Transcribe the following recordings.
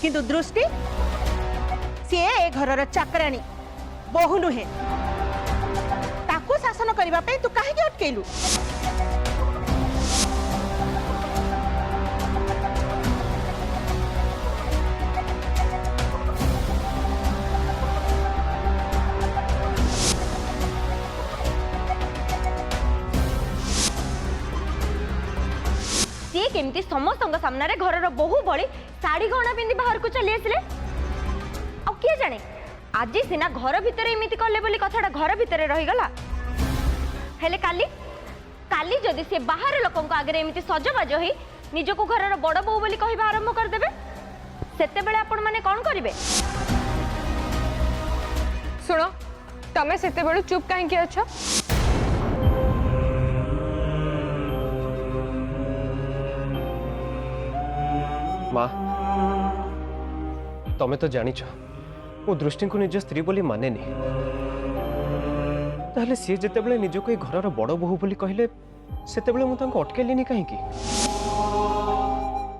किंतु दृष्टि सी ए घरर चाकराणी बहु नुहे ताकू शासन करने तू कहीं अटकेलु सी केमती समस्त सामने घर बहु भली साड़ी गहना पिंधि बाहर को चली आसिले आ किए जाने आज सीना घर भितर एमती कले बोली कथाटा घर भितर रहीगला हेले काली काली जदि से बाहर लोक आगे एमती सजबाज हो निजक घर बड़ बो बोली कहवा आरंभ करदे सेते बेले आपण माने कौन करिवे सुनो तमे सेते बेलू चुप कहीं अच्छा माँ तमें तो जानिछ मो दृष्टि को निज स्त्री बोली माने नी ताहले सी जेतेबेले निजको ए घरर बड़ बहु बोली कहले सेतेबेले मु तांको अटकेलिनी काहेकि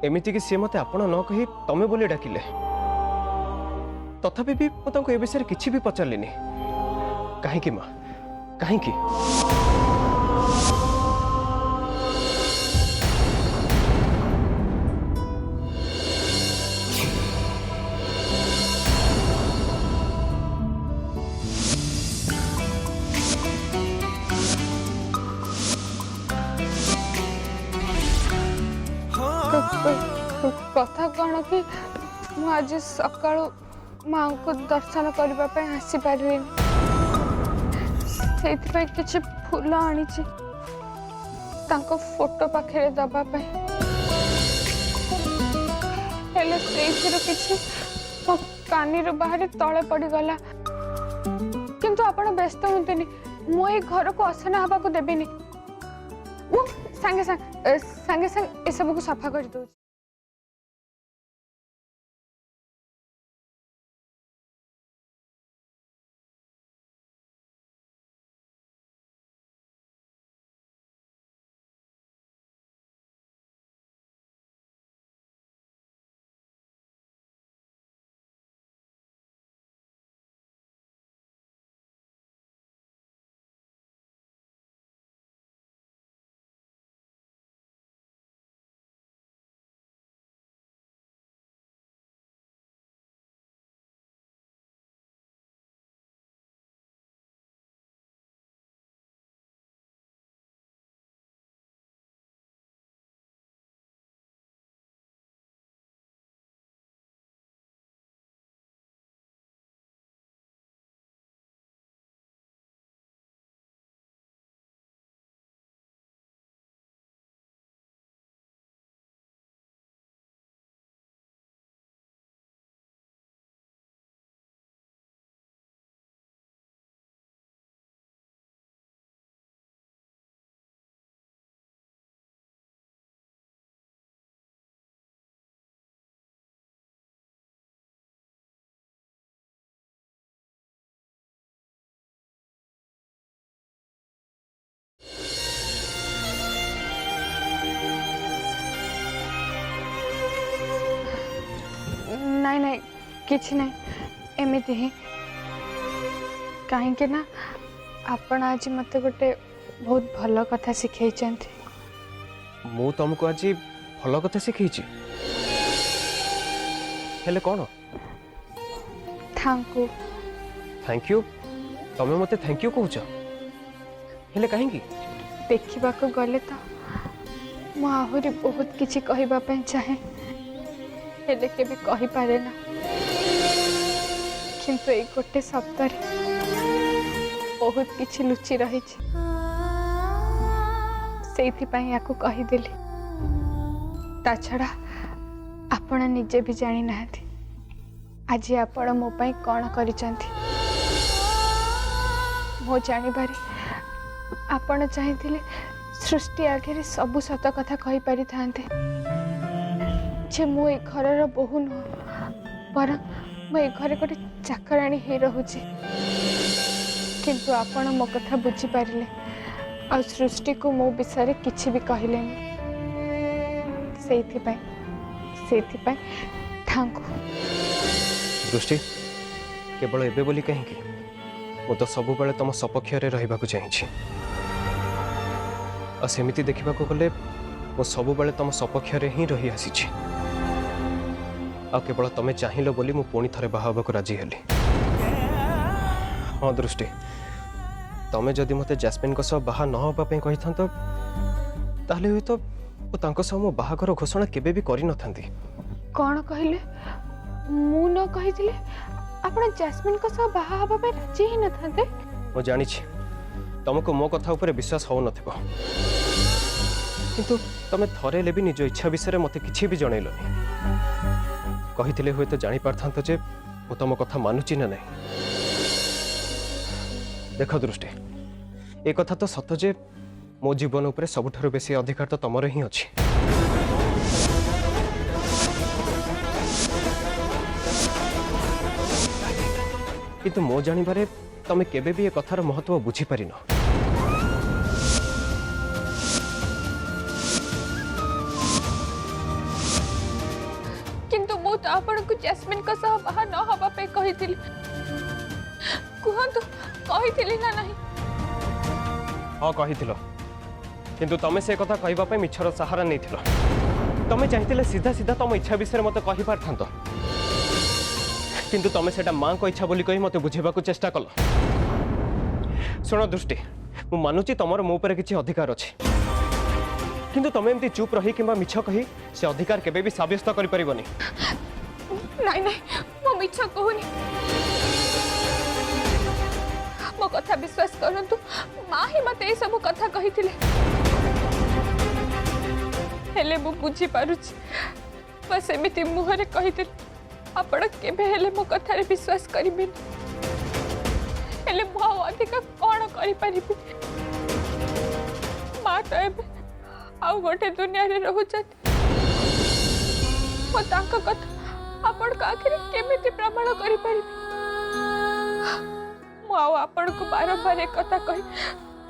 एमिति कि सी मते आपण न कहि तमे बोली डाकिले तथापि भी मु तांको ए विषय किछि भी पचारलिनी काहेकि माँ काहेकि कथा कौन कि आज सका माँ को दर्शन करने आसी पारे किसी फूल आनी फोटो पाखे दवापी किसी मो कानी बाहर तले पड़गला किंतु आपण व्यस्त हूँ मु घर को असना हवा को देविनी सांगे सांगे ए सब को सफा कर दो नहीं नहीं किछि नहीं एमिति ही कहीं ना आपण आज मत गोटे बहुत भल कथा शिखई मु तुमको आज भल कथा शिखई हेले कौन थैंक यू थैंक यू तमे मते थैंक यू कहूछ हेले काहेकि देखा गले तो मु आहरी बहुत किछि कहबा पे चाहे हेले के भी कहि पारे ना किंतु एक गोटे शब्द बहुत किछि लुचि रही से कहीदेली ता छड़ा आपण निजे भी जानी ना आज आपण मो पाई कौन करिसंती मो जानी बारी आपण चाहिए सृष्टि आगे सबु सत कथा कहि पारि थांते जे मो ए घरर बहु नुह पर मो ए घरे गोटे चाकराणी हे रहुची किंतु आपण मो कथा बुझी पारिले आ सृष्टि को मो विषय ତାଙ୍କୁ दृष्टि केवल एबे बोली कहीं मु तो सब बेले तुम सपक्ष रहा चाहिए और सेमिति देखा गले मु सब बेले तुम सपक्ष ही रही आसी आ केवल तुम चाहिल बोली मु पुणी थे बाहा राजी हेली। हाँ दृष्टि तुम जदि मत जैस्मिन बाहा न होगापी कही था ताहले हुए तो मो बाहागर घोषणा केबे भी करी न थांती। कौन कहले मु न कहिथिले आपण जैस्मिन को सह बाहा हबा पे राजी ही न थांते। मु जानी तुमको मो कथा ऊपर विश्वास हो नथिबो किंतु तमे थरे ले भी निज इच्छा विषय मते किछि भी जणैलनी कहिथिले हुए तो जानि पारथांत जे मु तुम कथा मानुची ना नहीं। देख दृष्टि ए कथा तो सत जे मो जीवन उपरे सबुठारु बेसी अधिकार तो तमर ही अछि। किंतु मो जानिबारे तमे केबे भी ए कथार महत्व बुझी पारिन। किंतु मु तो आपण को जैस्मिन को सह बाहा न हबा पे कहिथिली कुहंतु कहिथिली ना नहीं। हाँ कही किंतु तमे से कथा कहबा पे मिछर सहारा नहीं थिलो। तमे चाहिथिले सीधा सीधा तुम इच्छा विषय मते कहि पारथांत किंतु तमे सेटा मां को इच्छा बोली कहि मते बुझेबा को चेष्टा कल। सुनो दृष्टि मु मानुची तमर मो ऊपर किछि अधिकार अछि किंतु तमे एमती चुप रही किंबा मिछ कहि से अधिकार केबे भी साब्यस्त करि परिबनी। नहीं नहीं मो मिछ कहूनी मो कथा विश्वास करंतु मां ही मते ए सब कथा कहिथिले हेले मु बुझी पारुछि बस एमिति मुहरे कहिथिले आपण केबे हेले मो कथा रे विश्वास करिबेन हेले मो अधिक कोन करि परिबि। मां तो एबे आउ गोटे दुनिया रे रहउछत मो तांका कथा आपण का आखिर केमिति प्रमाण करि परिबि। मु आपण को बारंबार एक कथा कही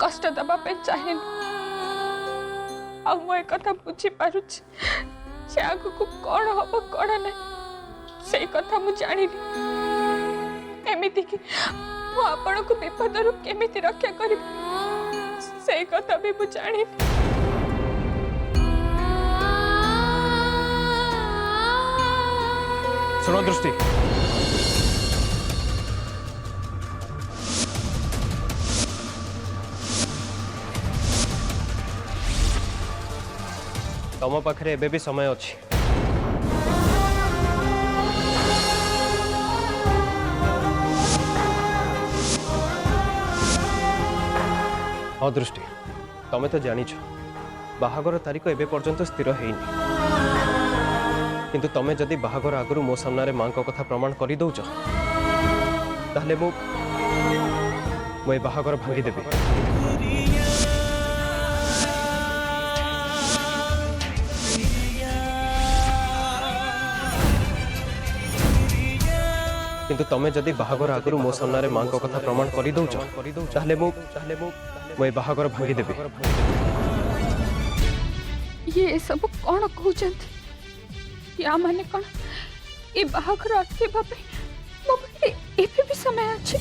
कष्ट दबा पे चाहिए मु एक कथा बुझी पारुछि से आगु को कौन हम कौन ना से कथा मु जानी एमिति कि मु आपण को विपद रु केमिति रक्षा करी से कथा भी मु जानी। सुनो दृष्टि तम पाखरे एबे भी समय अछि। हाँ दृष्टि तमे तो जानिछ बाहागर तारीख एबे पर्यंत स्थिर हेइनी किंतु तमे जदि बाहागर आगरु मो सामने मां को कथा प्रमाण करि दउछ ताहले मु ए बाहागर भांगी देबी। किंतु तमे जदि बाहागर आगरु मो सामने मां को कथा प्रमाण करि दउछ ताहले मु ए बाहागर भांगी देबी। ये सब कौन कहउछंती या माने कौन ए बाहागर अटके बापे मो एबे भी समय अछि।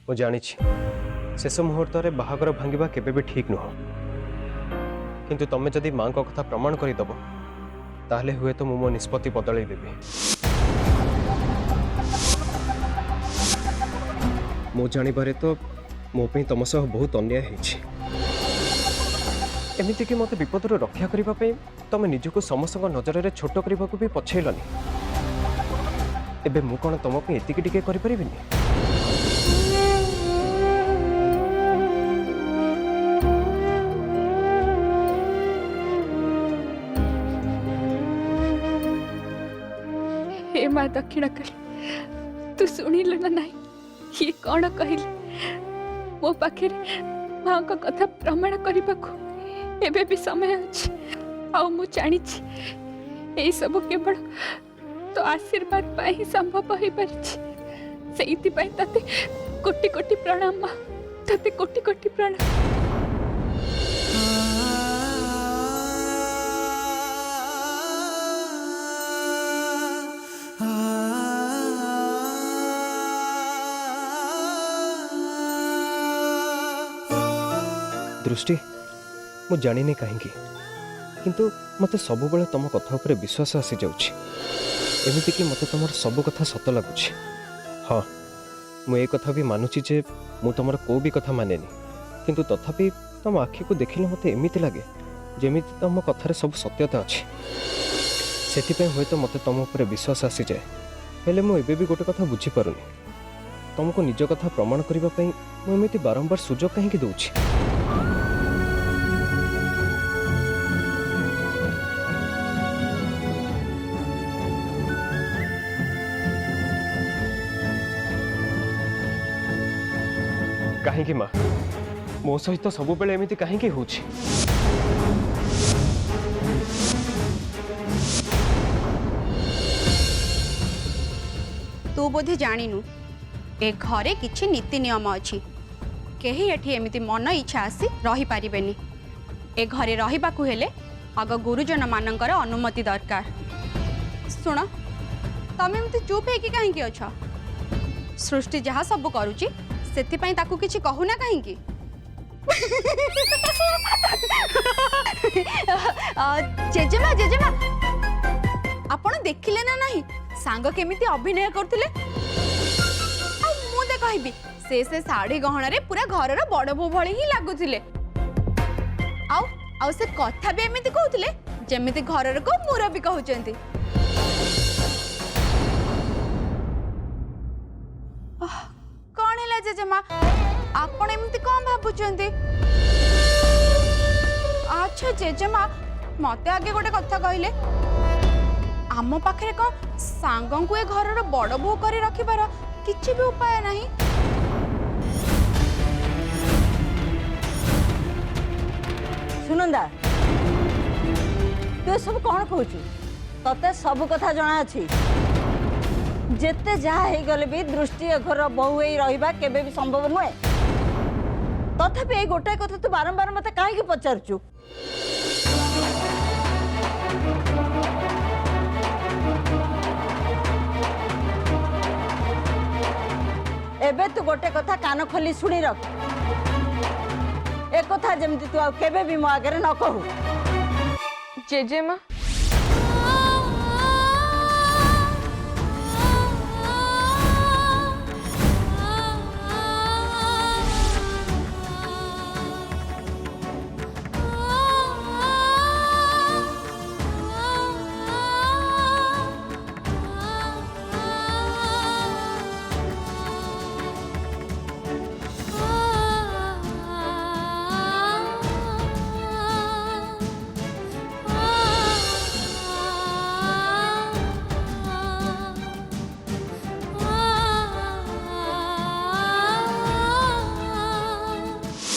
मु जानी शेष मुहूर्त में बाहागर भांगा केबे भी ठीक नुह किंतु तमे जदि मां को कथा प्रमाण करदब ताहले हुए तो मो निष्पत्ति बदल देवी। मो जानिबारे तो मो पे तुम सह बहुत अन्याय होइछि। एमिति कि मते विपदर रक्षा करिबा पे तुम निजको समस्त नजर में छोट करने को भी पछेलनी। एबे मु कौन तुम पे एतिकी टिके करि परिबिनी? हे माँ दक्षिण काली, तू शुणिलु ना नहीं ये कौन कहले? मो पाखे माँ को कथा प्रमाण करने को एबे भी समय अच्छे। आ मु जानी यही सब केवल तो आशीर्वाद पाई ही संभव हो पारि। तते कोटि कोटि प्रणाम माँ, तते कोटि कोटि प्रणाम। दृष्टि मु जानी कहीं किंतु मते सब बेले तुम कथा उपरे विश्वास आसी जाउछि। एमिति कि मते तुमर सब कथा सत लगुछि। हाँ मु ए कथा भी मानुछि जे मु तुमर को भी कथा मानेनी, किंतु तथापि तुम आखि को देखिले मते एमिति लागे जेमिति तुम कथारे सब सत्यता अछि। सेति हुए तो मते तुम उपरे विश्वास आसी जाए। हेले मु एबे भी गोटे कथा बुझी पारुनी, तुमको निज कथा प्रमाण करबा पई मु एमिति बारंबार सुजोग काहेकि दउछि? कहीं माँ मो सहित सब बेले एमिति कहीं होछि? तू बोधे जानिनु ए घरे किछि नीति नियम अछि। केही एठी एमिति मन इच्छा आसी रही पारिबेनी। ए घरे रहिबाकू हेले आग गुरुजन मानकर अनुमति दरकार। सुन तमे एमिति चुप हेकि काहेकि अछ? सृष्टि जहाँ सब करूची सेथिपाई ताकू किछि कहूना काहेकि? जेजेमा जेजेमा आपण देखिले ना नहीं सांग केमिति अभिनय करथिले? आ मु दे कहबी से साड़ी गहना रे पूरा घर रो बड़ बो भଳି ही लागुथिले। आउ से कथा भी एमिति कहउथिले जेमिति घर रो को मुरबी कहउचंती। कौन है जेजेमा आपण एमिति कौन भाबुचंती? अच्छा जेजेमा मते आगे गोटे कथा कहले, आम पाखरे कौन सांगं को ए घर रो बड़ बो करी रखिबार किछि भी उपाय नहीं? सुनंदा तू सब कौन कहूँ? तते सब कथा जना अछि। जेते जहा हे गले भी दृष्टि घर बहु रहिबा केबे भी संभव नुहे। तथापि ए गोटे कथा तू बारंबार मते काहे पचारचु? एबे तू गोटे कथा कान खोली सुनी रख। ए कथा जेमति तू आ केबे भी मो आगे न कहू। जेजेमा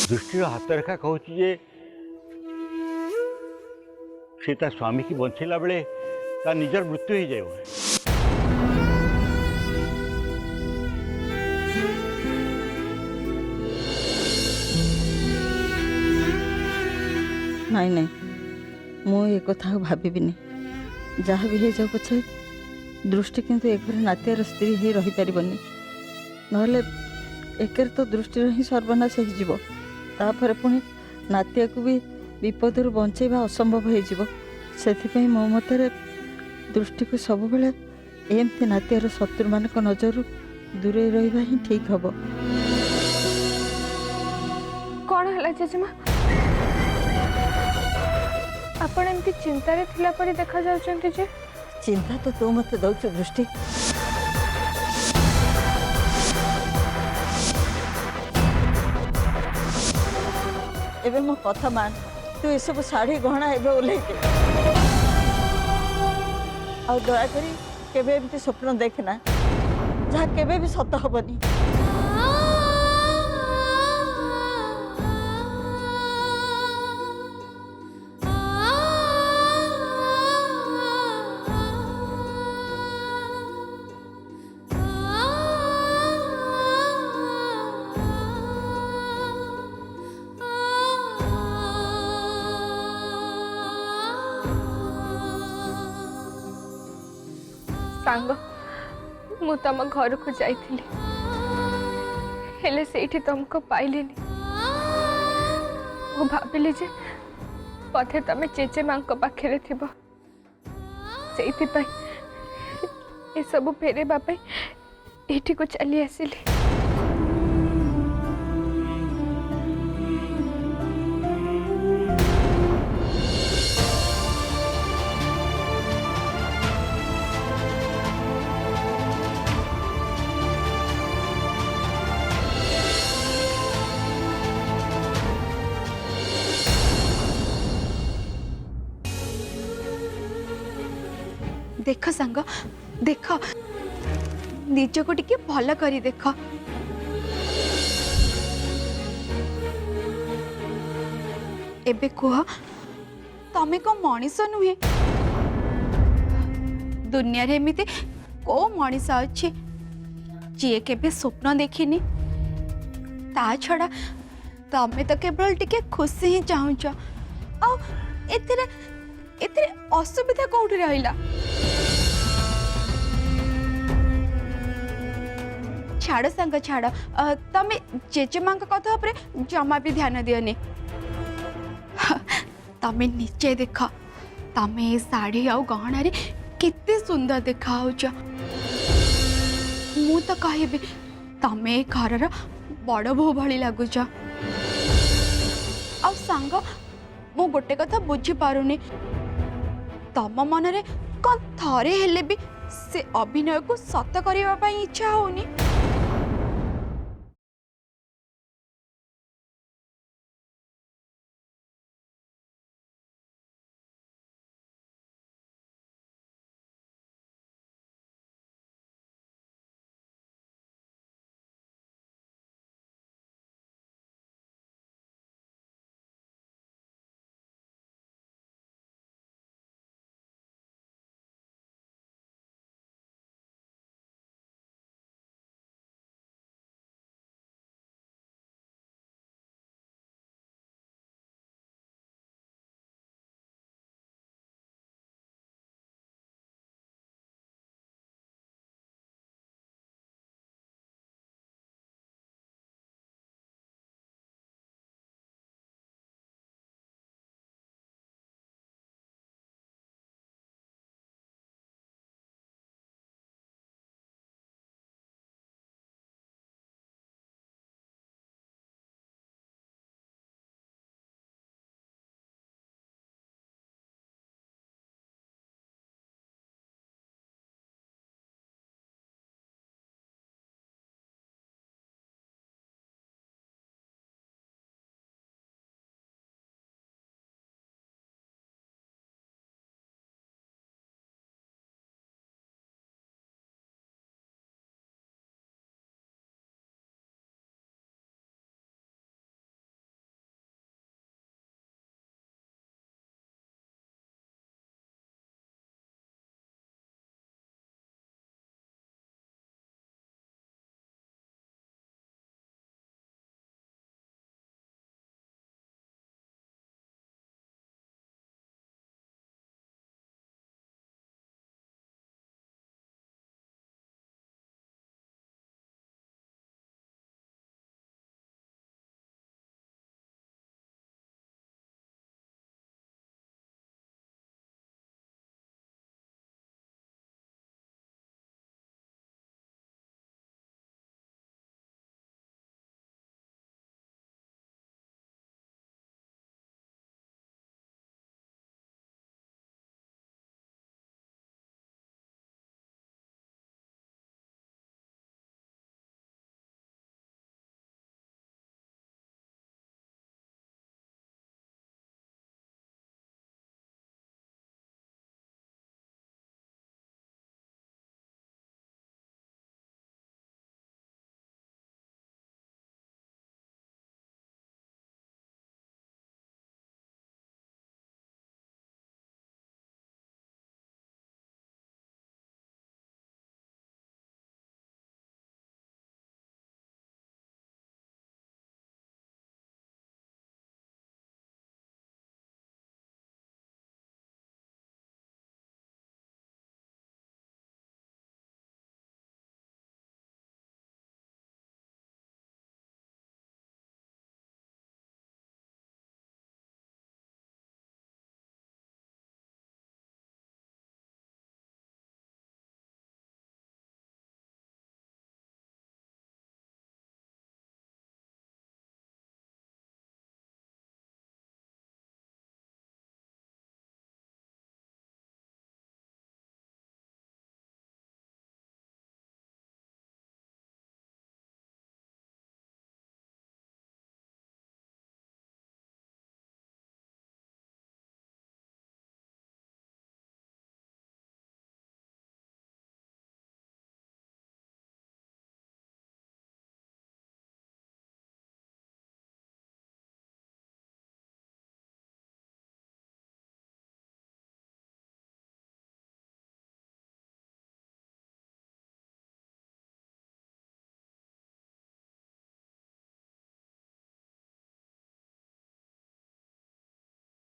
दृष्टि हाथ रेखा कहूँ से ता स्वामी की बंचेला बेले ता निजर मृत्यु हो जाए। नहीं नहीं मु ए कथा भाबिबिनी। जहाँ भी जाऊ पछे दृष्टि किंतु ए घर नातियार स्त्री ही रही पारिबनी। नहले एकर तो दृष्टि ही सर्वनाश हो जीवो। तापर पुणी नातिया को भी विपद बंचेबा असंभव हो जीवो। ସେଥିପାଇଁ ମୋ ମତରେ ଦୃଷ୍ଟିକୁ ସବୁବେଳେ ଏମିତି ନାତିର ଶତ୍ରୁମାନଙ୍କ ନଜରରୁ ଦୂରେଇ ରହିବା ହିଁ ଠିକ୍ ହବ। କ'ଣ ହେଲା ଜେଜେମା? ଆପଣ ଏମିତି ଚିନ୍ତାରେ ଥିଲା ପରି ଦେଖାଯାଉଛନ୍ତି ଯେ। ଚିନ୍ତା ତ ତୁ ମୋତେ ଦଉଛୁ ଦୃଷ୍ଟି। ଏବେ ମୋ କଥା ମାନ, ତୁ ଏସବୁ ଶାଢ଼ୀ ଗହଣା ଏବେ ଓହ୍ଲେଇଦେ। ଆଉ ଦୟାକରି କେବେ ଏମିତି ସ୍ୱପ୍ନ ଦେଖନା ଯାହା କେବେ ବି ସତ ହବନି। सांग मु तम घर को जाइथिली हेले सेठी तुमको पाइलिनी। मु भाबिली जे पथे तमे चेचे मां को पाखरे थिबो, सेठी पई ए सब फेरे बापे एठी को चली आसिली। देख सांग, देख निज को टिके भल करी देख। एबे कुह तमे को मनीष नुहे? दुनिया रे एमिति को मनीष अछि जी केबे स्वप्न देखिनी? ता छड़ा तमे तो केवल टिके खुशी ही चाहूच। आ एथिरे एथिरे असुविधा कोउठी रहिला? छाड़ सांग छाड़, तमे जेजेमा कथा पर जमा भी ध्यान दियोनी। तमे निचे देख, तमे साड़ी आ गहना रे केते सुंदर देखा मु तो कहबी तमे घर बड़ बो भली लगुच। आ सांग मु गोटे कथा बुझी पारुनी, तम मन रे कौन थरे हेले भी से अभिनय को सत करने इच्छा होनी?